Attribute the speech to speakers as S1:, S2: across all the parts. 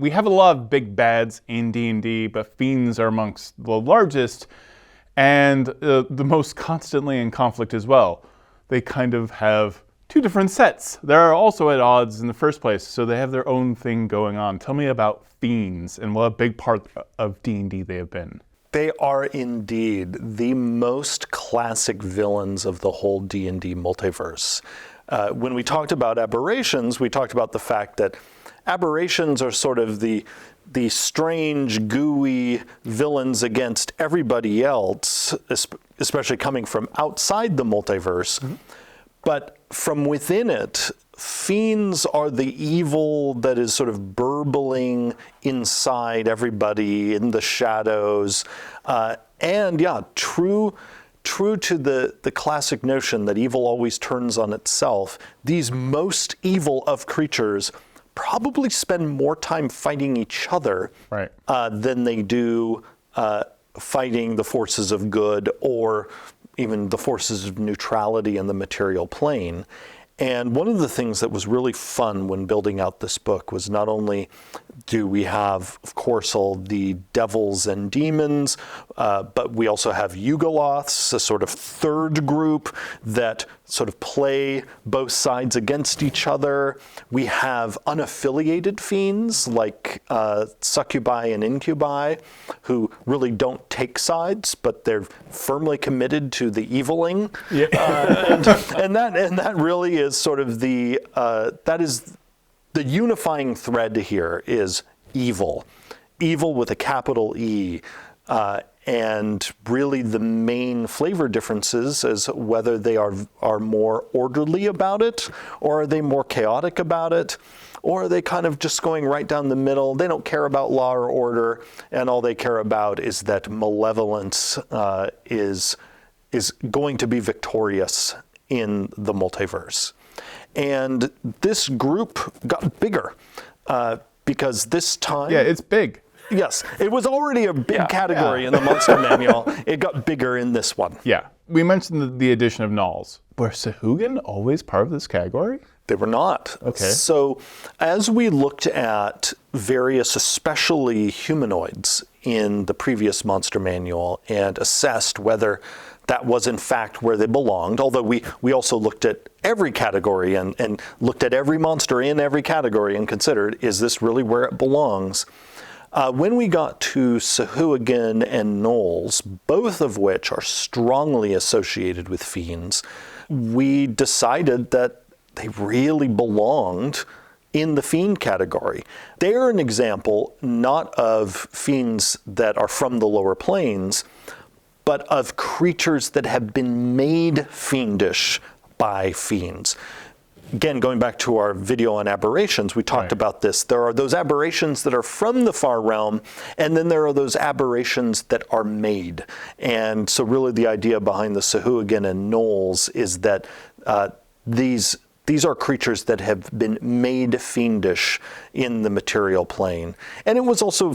S1: We have a lot of big bads in D&D, but Fiends are amongst the largest and the most constantly in conflict as well. They kind of have two different sets. They're also at odds in the first place, so they have their own thing going on. Tell me about Fiends and what a big part of D&D they have been.
S2: They are indeed the most classic villains of the whole D&D multiverse. When we talked about aberrations, we talked about the fact that aberrations are sort of the strange, gooey villains against everybody else, especially coming from outside the multiverse. Mm-hmm. But from within it, Fiends are the evil that is sort of burbling inside everybody in the shadows. And yeah, true to the classic notion that evil always turns on itself, these most evil of creatures probably spend more time fighting each other than they do fighting the forces of good or even the forces of neutrality in the material plane. And one of the things that was really fun when building out this book was not only do we have, of course, all the devils and demons, but we also have Yugoloths, a sort of third group that sort of play both sides against each other. We have unaffiliated fiends like Succubi and incubi, who really don't take sides, but they're firmly committed to the eviling. Yeah. And that really is sort of the unifying thread here is evil with a capital E. And really the main flavor differences is whether they are more orderly about it, or are they more chaotic about it, or are they kind of just going right down the middle? They don't care about law or order, and all they care about is that malevolence is going to be victorious in the multiverse. And this group got bigger because this time...
S1: Yeah, it's big.
S2: Yes, it was already a big category in the Monster Manual. It got bigger in this one.
S1: Yeah, we mentioned the addition of gnolls. Were Sahuagin always part of this category?
S2: They were not.
S1: Okay.
S2: So as we looked at various, especially humanoids, in the previous Monster Manual and assessed whether that was in fact where they belonged, although we also looked at every category and looked at every monster in every category and considered, is this really where it belongs? When we got to Sahuagin and gnolls, both of which are strongly associated with fiends, we decided that they really belonged in the fiend category. They are an example not of fiends that are from the lower planes, but of creatures that have been made fiendish by fiends. Again, going back to our video on aberrations, we talked about this. There are those aberrations that are from the far realm, and then there are those aberrations that are made. And so really the idea behind the Sahuagin and gnolls is that these are creatures that have been made fiendish in the material plane. And it was also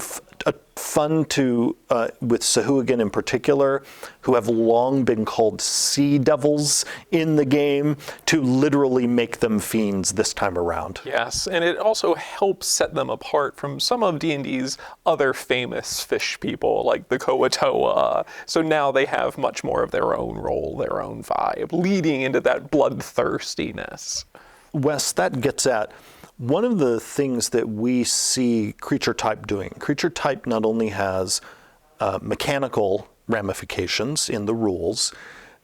S2: fun to, with Sahuagin in particular, who have long been called sea devils in the game, to literally make them fiends this time around.
S3: Yes, and it also helps set them apart from some of D&D's other famous fish people, like the Koatoa. So now they have much more of their own role, their own vibe, leading into that bloodthirstiness.
S2: Wes, that gets at one of the things that we see creature type doing. Creature type not only has mechanical ramifications in the rules,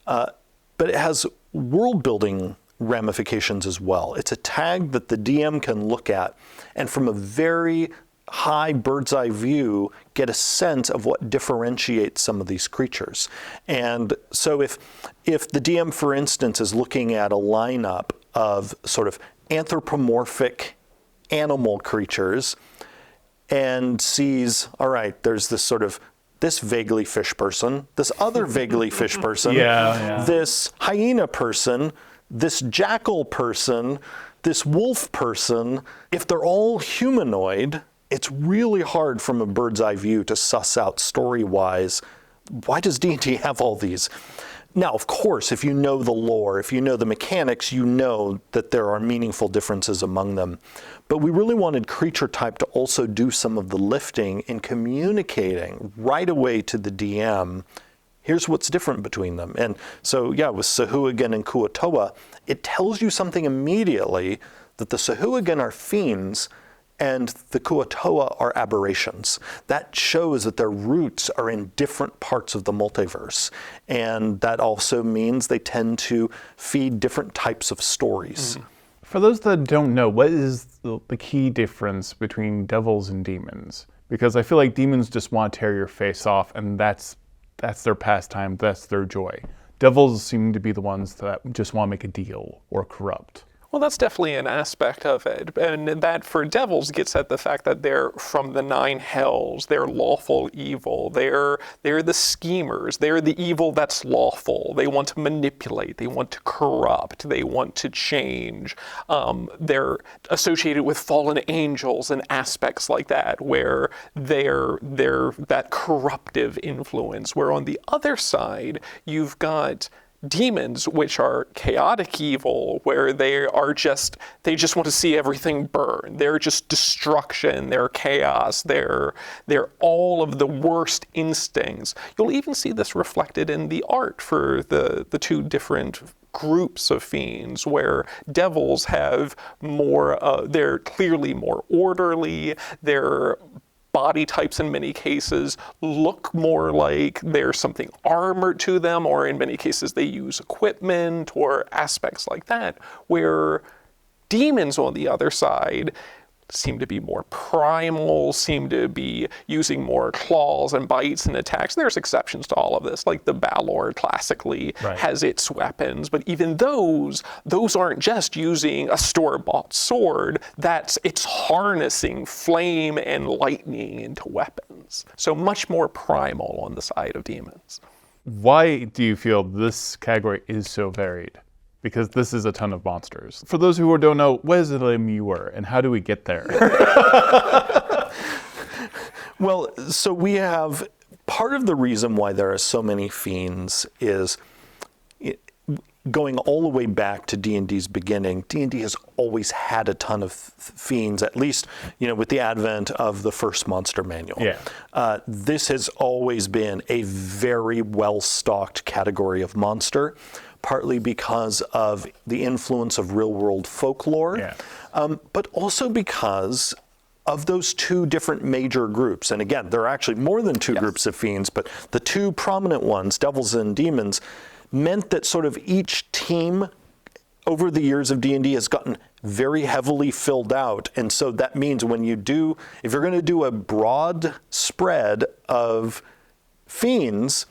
S2: but it has world building ramifications as well. It's a tag that the DM can look at and from a very high bird's eye view get a sense of what differentiates some of these creatures. And so if the DM, for instance, is looking at a lineup of sort of anthropomorphic animal creatures and sees, all right, there's this sort of this vaguely fish person, this other vaguely fish person, this hyena person, this jackal person, this wolf person. If they're all humanoid, it's really hard from a bird's eye view to suss out story-wise, why does D&D have all these? Now, of course, if you know the lore, if you know the mechanics, you know that there are meaningful differences among them. But we really wanted creature type to also do some of the lifting in communicating right away to the DM, here's what's different between them. And so, yeah, with Sahuagin and Kuo-toa, it tells you something immediately, that the Sahuagin are fiends and the Kuo-toa are aberrations. That shows that their roots are in different parts of the multiverse. And that also means they tend to feed different types of stories.
S1: For those that don't know, what is the key difference between devils and demons? Because I feel like demons just want to tear your face off, and that's their pastime, that's their joy. Devils seem to be the ones that just want to make a deal or corrupt.
S3: Well, that's definitely an aspect of it. And that for devils gets at the fact that they're from the nine hells. They're lawful evil. They're the schemers. They're the evil that's lawful. They want to manipulate. They want to corrupt. They want to change. They're associated with fallen angels and aspects like that, where they're that corruptive influence. Where on the other side, you've got demons, which are chaotic evil, where they just want to see everything burn. They're just destruction, they're chaos, they're all of the worst instincts. You'll even see this reflected in the art for the two different groups of fiends, where devils have more, they're clearly more orderly, they're body types in many cases look more like there's something armored to them, or in many cases they use equipment or aspects like that, where demons on the other side seem to be more primal, seem to be using more claws and bites and attacks. There's exceptions to all of this, like the Balor classically has its weapons, but even those aren't just using a store-bought sword, it's harnessing flame and lightning into weapons. So much more primal on the side of demons.
S1: Why do you feel this category is so varied? Because this is a ton of monsters. For those who don't know, what is a lemure and how do we get there?
S2: Well, so we have, part of the reason why there are so many fiends is going all the way back to D&D's beginning. D&D has always had a ton of fiends, at least, with the advent of the first monster manual.
S1: Yeah.
S2: This has always been a very well-stocked category of monster, partly because of the influence of real-world folklore, but also because of those two different major groups. And again, there are actually more than two groups of fiends, but the two prominent ones, devils and demons, meant that sort of each team over the years of D&D has gotten very heavily filled out. And so that means if you're going to do a broad spread of fiends,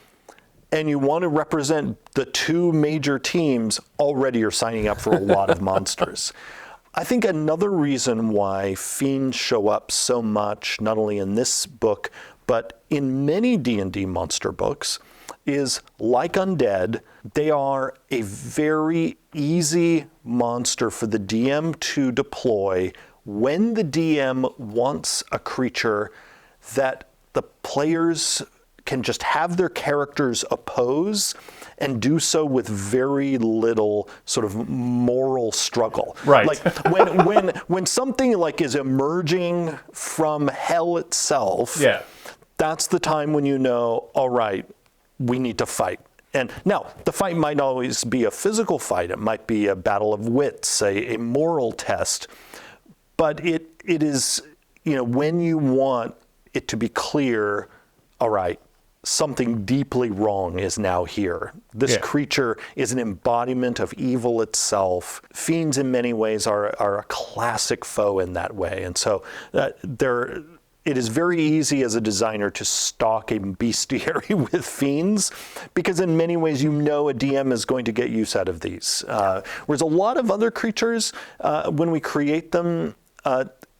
S2: and you want to represent the two major teams, already you're signing up for a lot of monsters. I think another reason why fiends show up so much, not only in this book, but in many D&D monster books, is like undead, they are a very easy monster for the DM to deploy when the DM wants a creature that the players can just have their characters oppose and do so with very little sort of moral struggle.
S1: Right.
S2: Like when something like is emerging from hell itself, that's the time when you know, all right, we need to fight. And now, the fight might always be a physical fight. It might be a battle of wits, a moral test. But it is, when you want it to be clear, all right, something deeply wrong is now here. This creature is an embodiment of evil itself. Fiends in many ways are a classic foe in that way. And so it is very easy as a designer to stock a bestiary with fiends, because in many ways a DM is going to get use out of these. Whereas a lot of other creatures, when we create them,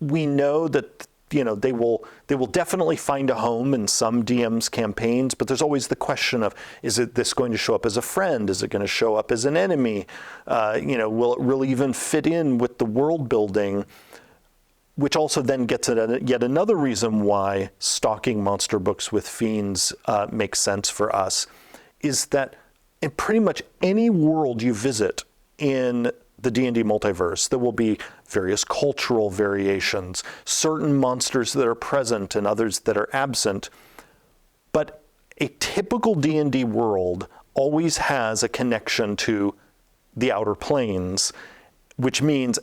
S2: we know that they will definitely find a home in some DM's campaigns, but there's always the question of, is this going to show up as a friend? Is it going to show up as an enemy? Will it really even fit in with the world building? Which also then gets at yet another reason why stocking monster books with fiends makes sense for us, is that in pretty much any world you visit in the D&D multiverse, there will be various cultural variations, certain monsters that are present and others that are absent. But a typical D&D world always has a connection to the outer planes, which means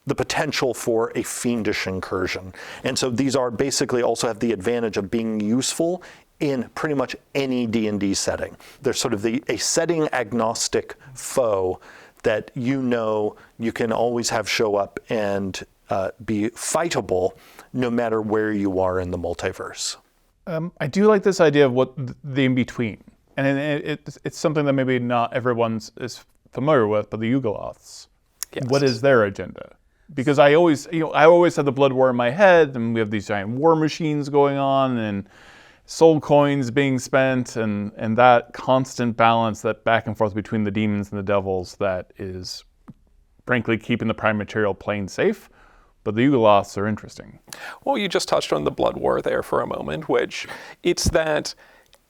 S2: the potential for a fiendish incursion. And so these are basically also have the advantage of being useful in pretty much any D&D setting. They're sort of a setting agnostic foe that you can always have show up and be fightable no matter where you are in the multiverse.
S1: I do like this idea of what the in-between. And it's something that maybe not everyone is familiar with, but the Yugoloths.
S3: Yes.
S1: What is their agenda? Because I always have the Blood War in my head, and we have these giant war machines going on, and soul coins being spent, and that constant balance, that back and forth between the demons and the devils, that is frankly keeping the prime material plane safe. But the Yugoloths are interesting.
S3: Well, you just touched on the Blood War there for a moment, which it's that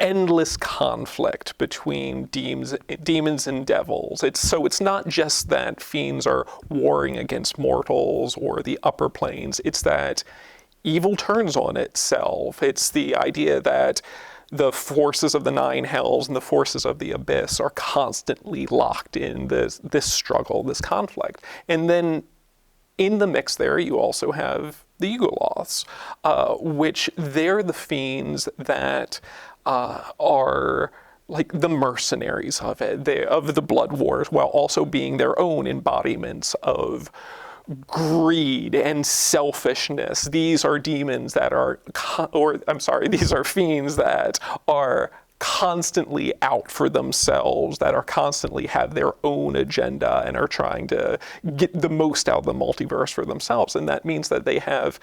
S3: endless conflict between demons and devils. It's not just that fiends are warring against mortals or the upper planes. It's that evil turns on itself. It's the idea that the forces of the nine hells and the forces of the abyss are constantly locked in this struggle, this conflict. And then in the mix there, you also have the Yugoloths, which they're the fiends that are like the mercenaries of it, of the Blood Wars, while also being their own embodiments of greed and selfishness. These are demons that are, these are fiends that are constantly out for themselves, that are constantly have their own agenda and are trying to get the most out of the multiverse for themselves. And that means that they have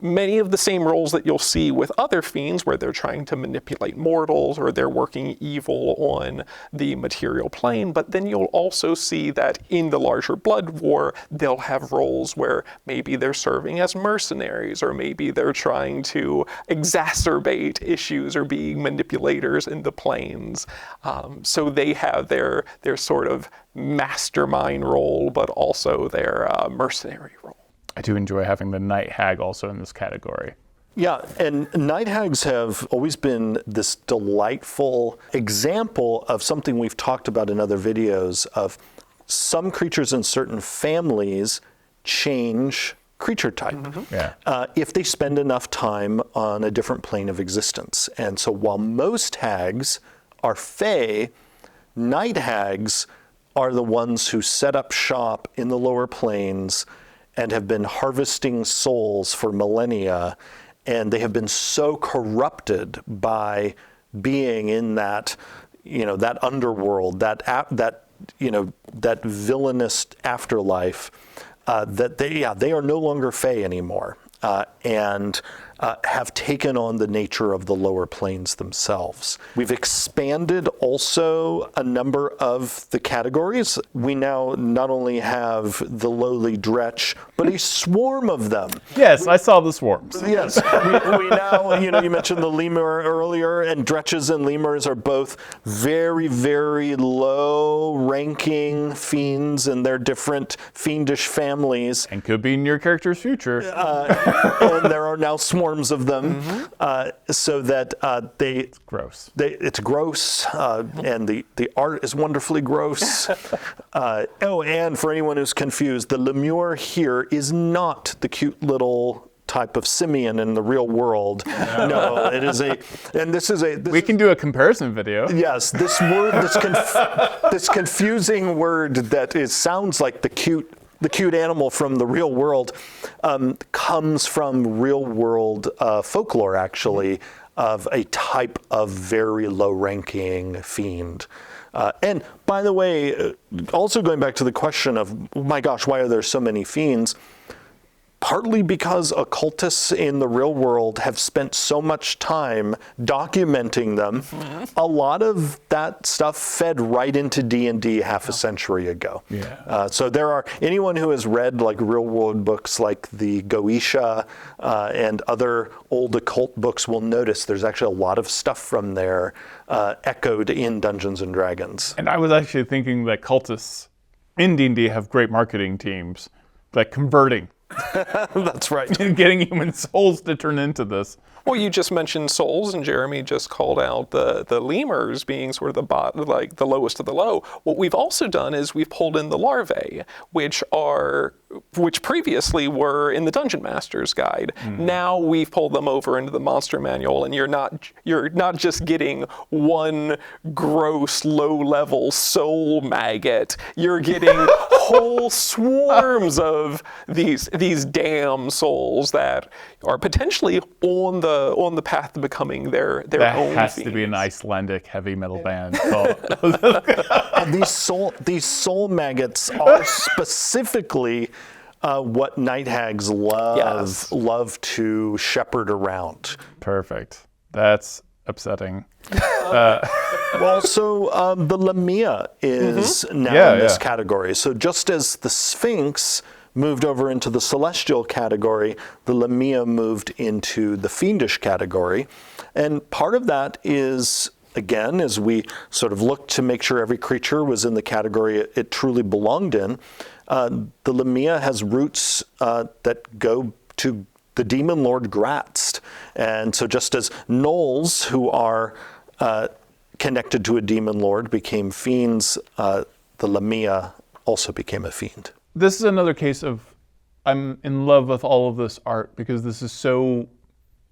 S3: many of the same roles that you'll see with other fiends, where they're trying to manipulate mortals or they're working evil on the material plane. But then you'll also see that in the larger Blood War, they'll have roles where maybe they're serving as mercenaries, or maybe they're trying to exacerbate issues or being manipulators in the planes. So they have their sort of mastermind role, but also their mercenary role.
S1: I do enjoy having the Night Hag also in this category.
S2: Yeah, and night hags have always been this delightful example of something we've talked about in other videos, of some creatures in certain families change creature type if they spend enough time on a different plane of existence. And so while most hags are fae, night hags are the ones who set up shop in the lower planes and have been harvesting souls for millennia, and they have been so corrupted by being in that, that underworld, that villainous afterlife, that they are no longer fae anymore, and have taken on the nature of the lower planes themselves. We've expanded also a number of the categories. We now not only have the lowly dretch, but a swarm of them.
S1: Yes, I saw the swarms.
S2: Yes, we now, you mentioned the lemur earlier, and dretches and lemurs are both very, very low-ranking fiends in their different fiendish families.
S1: And could be in your character's future.
S2: And there are now swarms of them, so that it's
S1: gross.
S2: It's gross, and the art is wonderfully gross. And for anyone who's confused, the lemur here is not the cute little type of simian in the real world. No, it is we
S1: can do a comparison video.
S2: Yes, this word, this confusing word that sounds like the cute animal from the real world, comes from real world folklore, actually, of a type of very low-ranking fiend. And by the way, also going back to the question of, oh my gosh, why are there so many fiends? partly because occultists in the real world have spent so much time documenting them, a lot of that stuff fed right into D&D half a century ago.
S1: Yeah.
S2: So there are, anyone who has read like real world books like the Goetia and other old occult books will notice there's actually a lot of stuff from there echoed in Dungeons and Dragons.
S1: And I was actually thinking that cultists in D&D have great marketing teams, like converting.
S2: That's right.
S1: And getting human souls to turn into this.
S3: Well, you just mentioned souls, and Jeremy just called out the lemurs being sort of the lowest of the low. What we've also done is we've pulled in the larvae, which previously were in the Dungeon Master's Guide. Now we've pulled them over into the Monster Manual, and you're not just getting one gross low-level soul maggot. You're getting whole swarms of these damn souls that are potentially on the path to becoming their own.
S1: That has
S3: fiends.
S1: to be an Icelandic heavy metal band.
S2: And these soul maggots are specifically what night hags love to shepherd around.
S1: Perfect. That's upsetting.
S2: Well, so the Lamia is now in this category. So just as the Sphinx moved over into the celestial category, the Lamia moved into the fiendish category. And part of that is, again, as we sort of looked to make sure every creature was in the category it truly belonged in, the Lamia has roots that go to the demon lord Gratst. And so just as gnolls, who are connected to a demon lord, became fiends, the Lamia also became a fiend.
S1: This is another case of I'm in love with all of this art because this is so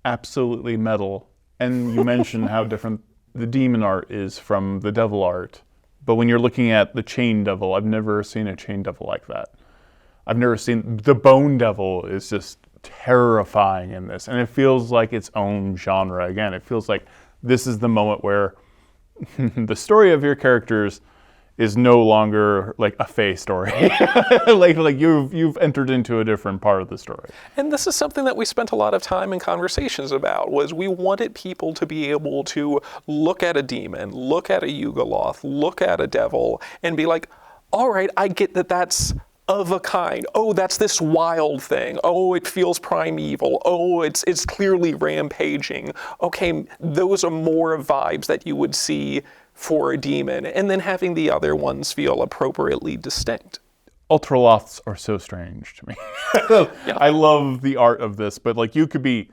S1: absolutely metal. And you mentioned how different the demon art is from the devil art. But when you're looking at the chain devil, I've never seen a chain devil like that. I've never seen, the bone devil is just terrifying in this. And it feels like its own genre. Again, it feels like this is the moment where the story of your characters is no longer like a Fae story. like you've entered into a different part of the story.
S3: And this is something that we spent a lot of time in conversations about, was we wanted people to be able to look at a demon, look at a Yugoloth, look at a devil, and be like, all right, I get that that's of a kind. Oh, that's this wild thing. Oh, it feels primeval. Oh, it's clearly rampaging. Okay, those are more vibes that you would see for a demon, and then having the other ones feel appropriately distinct.
S1: Ultraloths are so strange to me. I love the art of this, but like you could be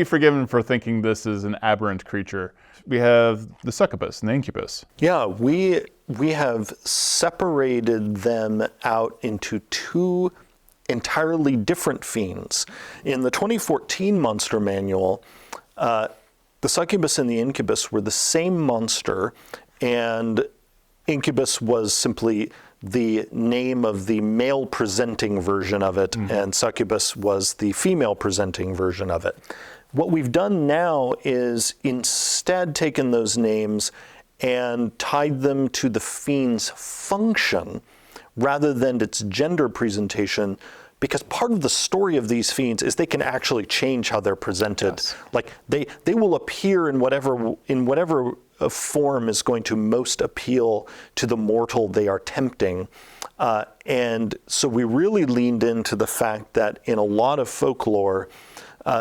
S1: forgiven for thinking this is an aberrant creature. We have the succubus and the incubus.
S2: Yeah, we have separated them out into two entirely different fiends. In the 2014 Monster Manual, the succubus and the incubus were the same monster, and incubus was simply the name of the male presenting version of it, and succubus was the female presenting version of it. What we've done now is instead taken those names and tied them to the fiend's function rather than its gender presentation, because part of the story of these fiends is they can actually change how they're presented.
S3: Yes.
S2: Like they will appear in whatever form is going to most appeal to the mortal they are tempting. And so we really leaned into the fact that in a lot of folklore,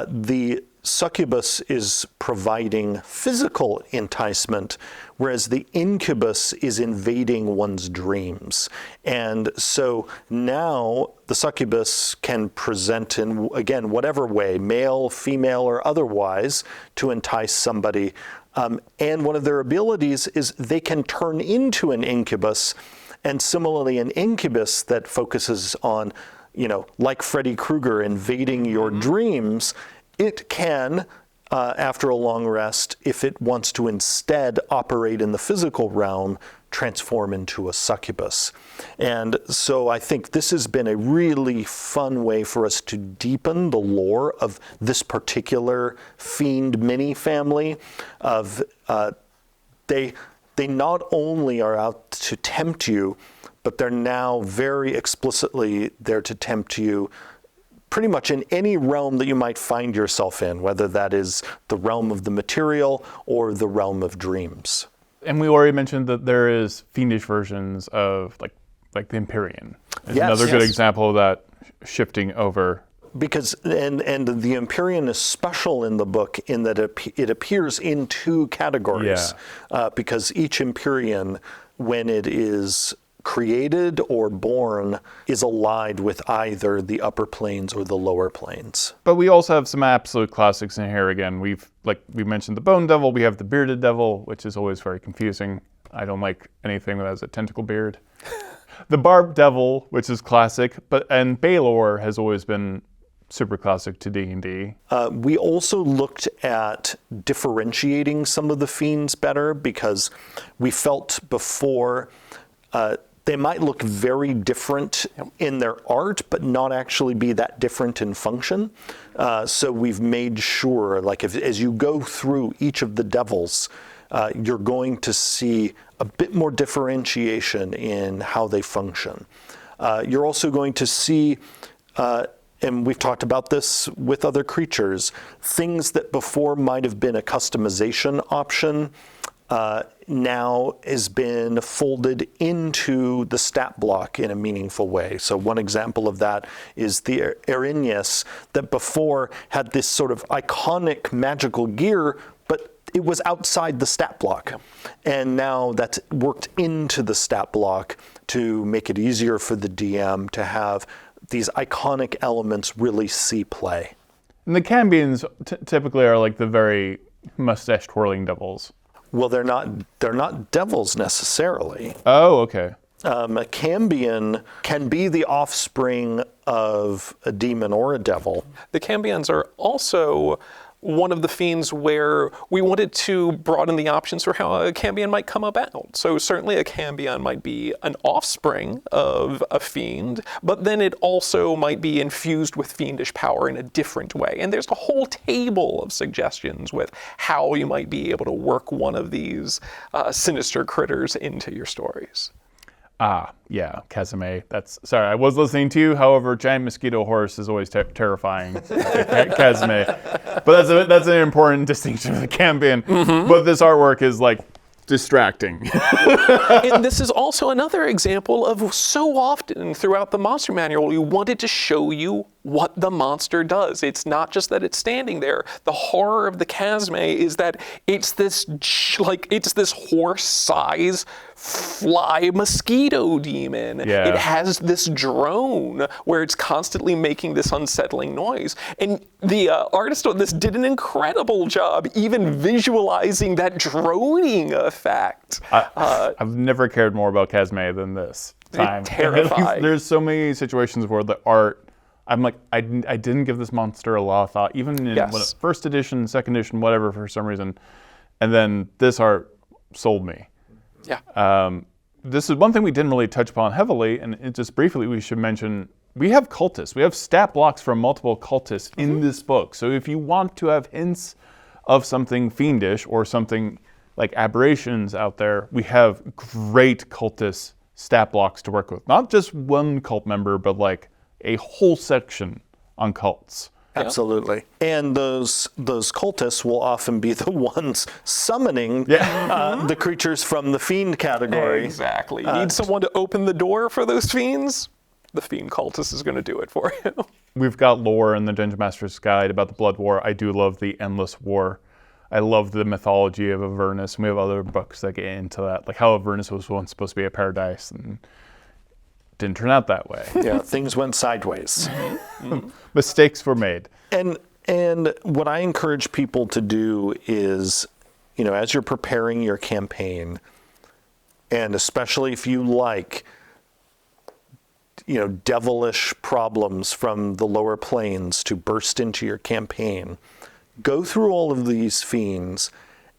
S2: the succubus is providing physical enticement, whereas the incubus is invading one's dreams. And so now the succubus can present in, again, whatever way, male, female, or otherwise, to entice somebody. And one of their abilities is they can turn into an incubus, and similarly an incubus that focuses on, like Freddy Krueger, invading your dreams. It can, after a long rest, if it wants to instead operate in the physical realm, transform into a succubus. And so I think this has been a really fun way for us to deepen the lore of this particular fiend mini family of they not only are out to tempt you, but they're now very explicitly there to tempt you pretty much in any realm that you might find yourself in, whether that is the realm of the material or the realm of dreams.
S1: And we already mentioned that there is fiendish versions of like the Empyrean. Is another good example of that shifting over.
S2: Because and the Empyrean is special in the book in that it appears in two categories. Because each Empyrean, when it is created or born, is allied with either the upper planes or the lower planes.
S1: But we also have some absolute classics in here again. We mentioned the Bone Devil, we have the Bearded Devil, which is always very confusing. I don't like anything that has a tentacle beard. The Barbed Devil, which is classic, and Baelor has always been super classic to D&D.
S2: We also looked at differentiating some of the fiends better because we felt before they might look very different in their art, but not actually be that different in function. So we've made sure, like as you go through each of the devils, you're going to see a bit more differentiation in how they function. You're also going to see, and we've talked about this with other creatures, things that before might have been a customization option, now has been folded into the stat block in a meaningful way. So one example of that is the Erinyes that before had this sort of iconic magical gear, but it was outside the stat block. And now that's worked into the stat block to make it easier for the DM to have these iconic elements really see play.
S1: And the Cambions typically are like the very mustache twirling devils.
S2: Well, they're not devils necessarily.
S1: Oh, okay.
S2: A Cambion can be the offspring of a demon or a devil.
S3: The Cambions are also one of the fiends where we wanted to broaden the options for how a Cambion might come about. So certainly a Cambion might be an offspring of a fiend, but then it also might be infused with fiendish power in a different way. And there's a whole table of suggestions with how you might be able to work one of these sinister critters into your stories.
S1: Ah, yeah, Kazame. Sorry, I was listening to you. However, giant mosquito horse is always terrifying. Kazame. But that's an important distinction of the Cambion. Mm-hmm. But this artwork is like distracting.
S3: And this is also another example of so often throughout the monster manual, we wanted to show you what the monster does. It's not just that it's standing there. The horror of the Kazme is that it's this horse-size fly mosquito demon.
S1: Yeah.
S3: It has this drone where it's constantly making this unsettling noise. And the artist on this did an incredible job even visualizing that droning effect.
S1: I've never cared more about Kazme than this time.
S3: Terrifying.
S1: There's so many situations where the art, I'm like, I didn't give this monster a lot of thought, even in first edition, second edition, whatever, for some reason. And then this art sold me.
S3: Yeah.
S1: This is one thing we didn't really touch upon heavily, and just briefly we should mention, we have cultists. We have stat blocks from multiple cultists in this book. So if you want to have hints of something fiendish or something like aberrations out there, we have great cultist stat blocks to work with. Not just one cult member, but like a whole section on cults.
S2: Absolutely. And those cultists will often be the ones summoning the creatures from the fiend category.
S3: Exactly. You need someone to open the door for those fiends? The fiend cultist is going to do it for you.
S1: We've got lore in the Dungeon Master's Guide about the Blood War. I do love the Endless War. I love the mythology of Avernus, and we have other books that get into that, like how Avernus was once supposed to be a paradise and didn't turn out that way.
S2: Yeah, things went sideways.
S1: Mistakes were made.
S2: And what I encourage people to do is, as you're preparing your campaign, and especially if you like, devilish problems from the lower planes to burst into your campaign, go through all of these fiends,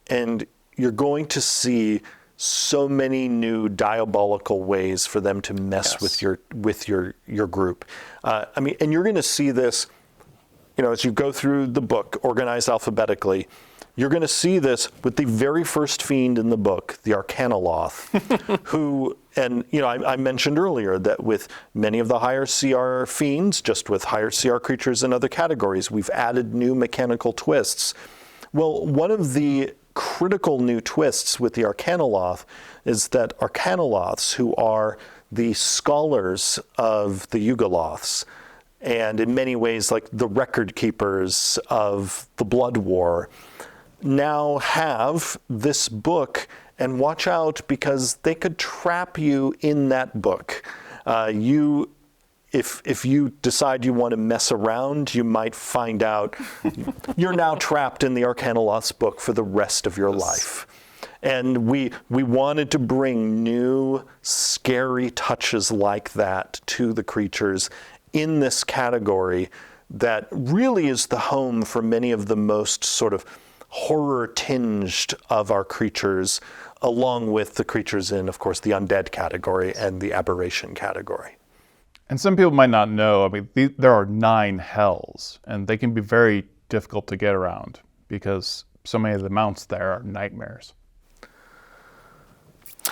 S2: and you're going to see so many new diabolical ways for them to mess with your group. And you're going to see this, as you go through the book, organized alphabetically. You're going to see this with the very first fiend in the book, the Arcanoloth, who And I mentioned earlier that with many of the higher CR fiends, just with higher CR creatures in other categories, we've added new mechanical twists. Well, one of the critical new twists with the Arcanoloth is that Arcanoloths, who are the scholars of the Yugoloths, and in many ways like the record keepers of the Blood War, now have this book, and watch out because they could trap you in that book. If you decide you want to mess around, you might find out you're now trapped in the Arcanoloth's book for the rest of your life. And we wanted to bring new, scary touches like that to the creatures in this category that really is the home for many of the most sort of horror-tinged of our creatures, along with the creatures in, of course, the undead category and the aberration category.
S1: And some people might not know, I mean, there are 9 hells, and they can be very difficult to get around because so many of the mounts there are nightmares.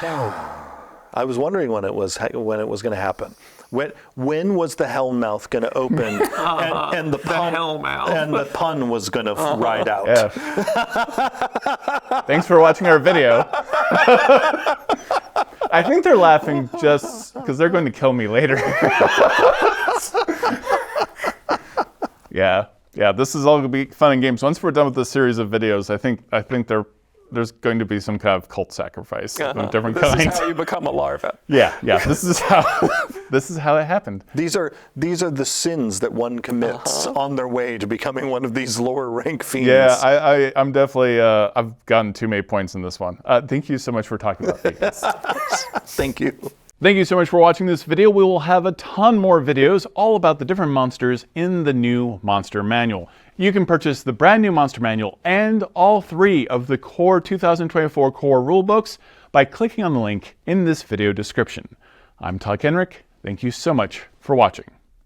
S2: I was wondering when it was going to happen. When was the hell mouth going to open and the pun was going to ride out?
S1: Yeah. Thanks for watching our video. I think they're laughing just because they're going to kill me later. Yeah, this is all going to be fun and games. Once we're done with this series of videos, I think there's going to be some kind of cult sacrifice of different kinds.
S3: This is how you become a larva.
S1: Yeah. This is how it happened.
S2: These are the sins that one commits on their way to becoming one of these lower rank fiends.
S1: Yeah, I'm definitely I've gotten too many points in this one. Thank you so much for talking about fiends.
S2: Thank you.
S1: Thank you so much for watching this video. We will have a ton more videos all about the different monsters in the new Monster Manual. You can purchase the brand new Monster Manual and all 3 of the Core 2024 Core Rulebooks by clicking on the link in this video description. I'm Todd Kenrick. Thank you so much for watching.